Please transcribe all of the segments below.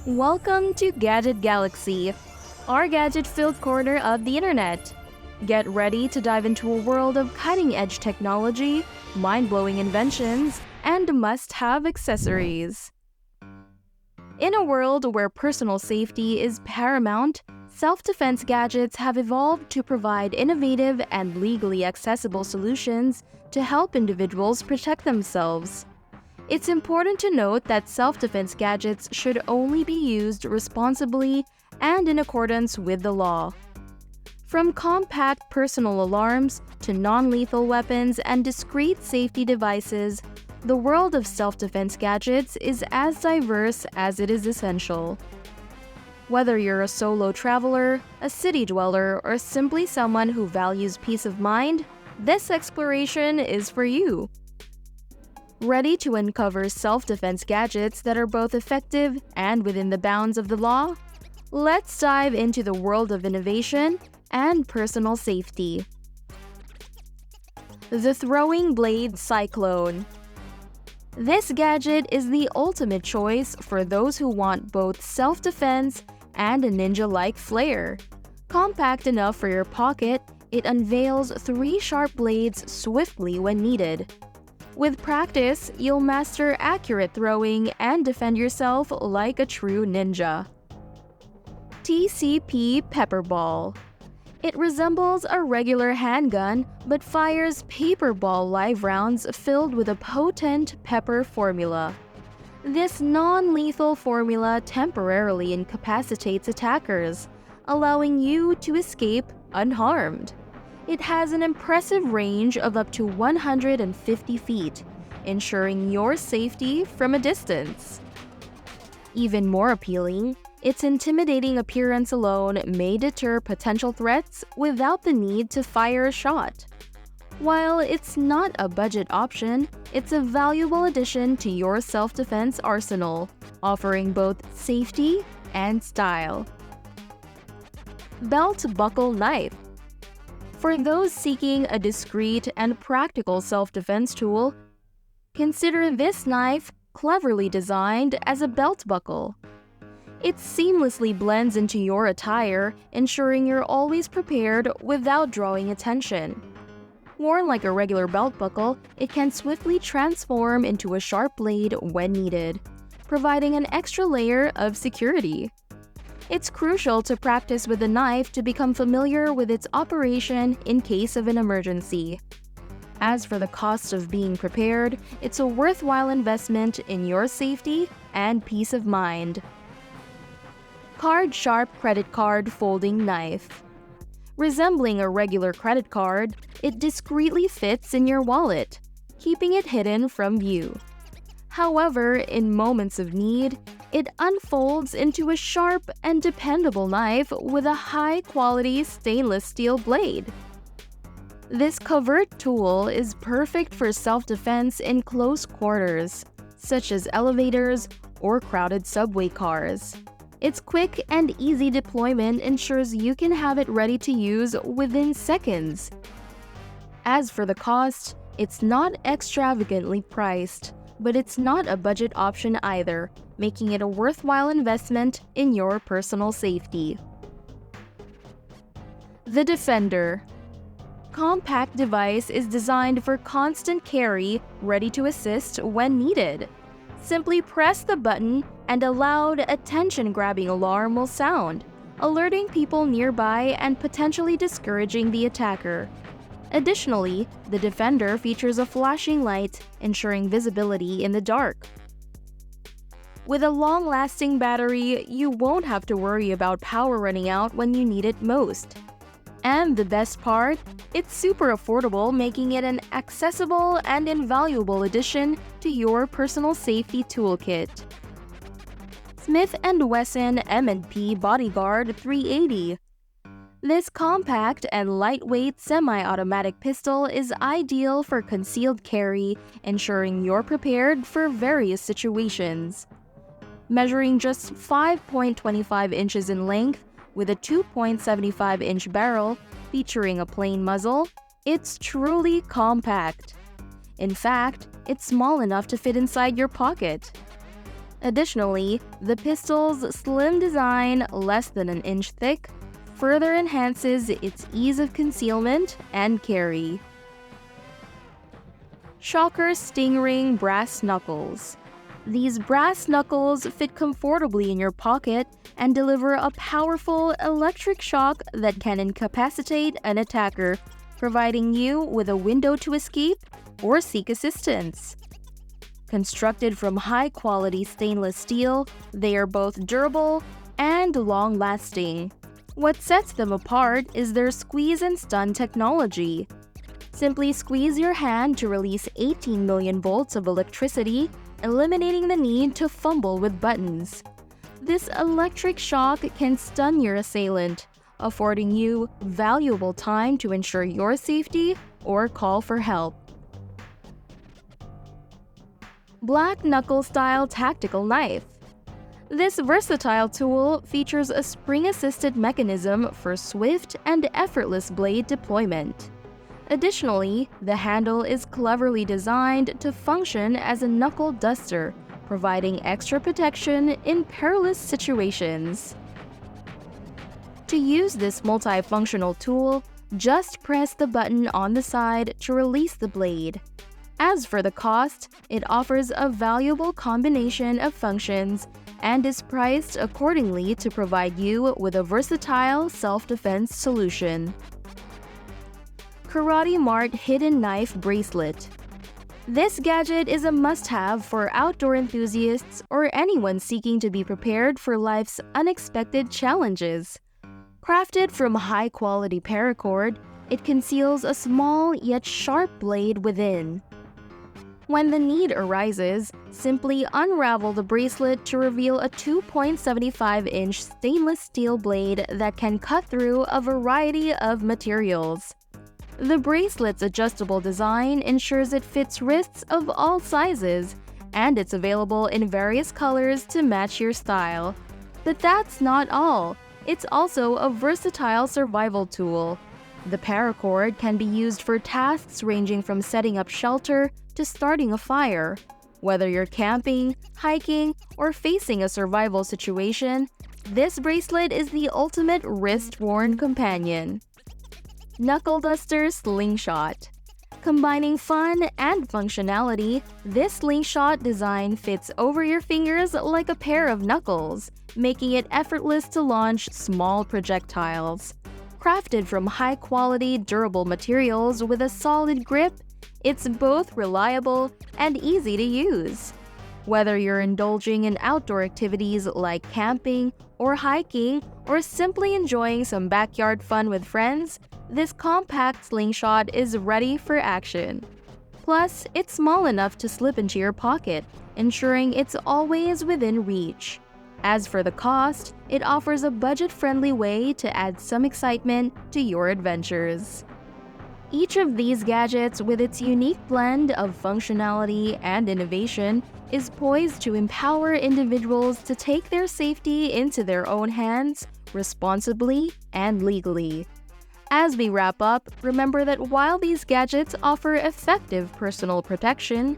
Welcome to Gadget Galaxy, our gadget-filled corner of the internet. Get ready to dive into a world of cutting-edge technology, mind-blowing inventions, and must-have accessories. In a world where personal safety is paramount, self-defense gadgets have evolved to provide innovative and legally accessible solutions to help individuals protect themselves. It's important to note that self-defense gadgets should only be used responsibly and in accordance with the law. From compact personal alarms to non-lethal weapons and discreet safety devices, the world of self-defense gadgets is as diverse as it is essential. Whether you're a solo traveler, a city dweller, or simply someone who values peace of mind, this exploration is for you. Ready to uncover self-defense gadgets that are both effective and within the bounds of the law? Let's dive into the world of innovation and personal safety. The Throwing Blade Cyclone. This gadget is the ultimate choice for those who want both self-defense and a ninja-like flair. Compact enough for your pocket, it unveils 3 sharp blades swiftly when needed. With practice, you'll master accurate throwing and defend yourself like a true ninja. TCP Pepperball. It resembles a regular handgun, but fires paperball live rounds filled with a potent pepper formula. This non-lethal formula temporarily incapacitates attackers, allowing you to escape unharmed. It has an impressive range of up to 150 feet, ensuring your safety from a distance. Even more appealing, its intimidating appearance alone may deter potential threats without the need to fire a shot. While it's not a budget option, it's a valuable addition to your self-defense arsenal, offering both safety and style. Belt Buckle Knife. For those seeking a discreet and practical self-defense tool, consider this knife cleverly designed as a belt buckle. It seamlessly blends into your attire, ensuring you're always prepared without drawing attention. Worn like a regular belt buckle, it can swiftly transform into a sharp blade when needed, providing an extra layer of security. It's crucial to practice with the knife to become familiar with its operation in case of an emergency. As for the cost of being prepared, it's a worthwhile investment in your safety and peace of mind. Card Sharp Credit Card Folding Knife. Resembling a regular credit card, it discreetly fits in your wallet, keeping it hidden from view. However, in moments of need, it unfolds into a sharp and dependable knife with a high-quality stainless steel blade. This covert tool is perfect for self-defense in close quarters, such as elevators or crowded subway cars. Its quick and easy deployment ensures you can have it ready to use within seconds. As for the cost, it's not extravagantly priced, but it's not a budget option either, making it a worthwhile investment in your personal safety. The Defender. Compact device is designed for constant carry, ready to assist when needed. Simply press the button and a loud, attention-grabbing alarm will sound, alerting people nearby and potentially discouraging the attacker. Additionally, the Defender features a flashing light, ensuring visibility in the dark. With a long-lasting battery, you won't have to worry about power running out when you need it most. And the best part? It's super affordable, making it an accessible and invaluable addition to your personal safety toolkit. Smith & Wesson M&P Bodyguard 380. This compact and lightweight semi-automatic pistol is ideal for concealed carry, ensuring you're prepared for various situations. Measuring just 5.25 inches in length, with a 2.75-inch barrel featuring a plain muzzle, it's truly compact. In fact, it's small enough to fit inside your pocket. Additionally, the pistol's slim design, less than an inch thick, further enhances its ease of concealment and carry. Shocker Stingring Brass Knuckles. These brass knuckles fit comfortably in your pocket and deliver a powerful electric shock that can incapacitate an attacker, providing you with a window to escape or seek assistance. Constructed from high-quality stainless steel, they are both durable and long-lasting. What sets them apart is their squeeze and stun technology. Simply squeeze your hand to release 18 million volts of electricity, eliminating the need to fumble with buttons. This electric shock can stun your assailant, affording you valuable time to ensure your safety or call for help. Black Knuckle-style tactical knife. This versatile tool features a spring-assisted mechanism for swift and effortless blade deployment. Additionally, the handle is cleverly designed to function as a knuckle duster, providing extra protection in perilous situations. To use this multifunctional tool, just press the button on the side to release the blade. As for the cost, it offers a valuable combination of functions and is priced accordingly to provide you with a versatile self-defense solution. Karate Mart Hidden Knife Bracelet. This gadget is a must-have for outdoor enthusiasts or anyone seeking to be prepared for life's unexpected challenges. Crafted from high-quality paracord, it conceals a small yet sharp blade within. When the need arises, simply unravel the bracelet to reveal a 2.75-inch stainless steel blade that can cut through a variety of materials. The bracelet's adjustable design ensures it fits wrists of all sizes, and it's available in various colors to match your style. But that's not all. It's also a versatile survival tool. The paracord can be used for tasks ranging from setting up shelter to starting a fire. Whether you're camping, hiking, or facing a survival situation, this bracelet is the ultimate wrist-worn companion. Knuckle Duster Slingshot. Combining fun and functionality, this slingshot design fits over your fingers like a pair of knuckles, making it effortless to launch small projectiles. Crafted from high-quality, durable materials with a solid grip, it's both reliable and easy to use. Whether you're indulging in outdoor activities like camping or hiking, or simply enjoying some backyard fun with friends, this compact slingshot is ready for action. Plus, it's small enough to slip into your pocket, ensuring it's always within reach. As for the cost, it offers a budget-friendly way to add some excitement to your adventures. Each of these gadgets, with its unique blend of functionality and innovation, is poised to empower individuals to take their safety into their own hands, responsibly and legally. As we wrap up, remember that while these gadgets offer effective personal protection,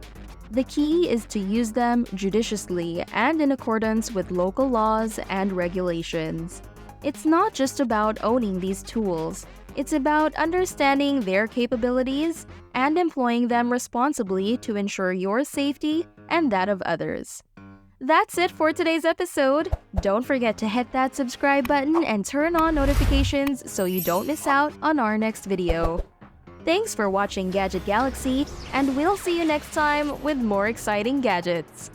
the key is to use them judiciously and in accordance with local laws and regulations. It's not just about owning these tools, it's about understanding their capabilities and employing them responsibly to ensure your safety and that of others. That's it for today's episode. Don't forget to hit that subscribe button and turn on notifications so you don't miss out on our next video. Thanks for watching Gadget Galaxy, and we'll see you next time with more exciting gadgets.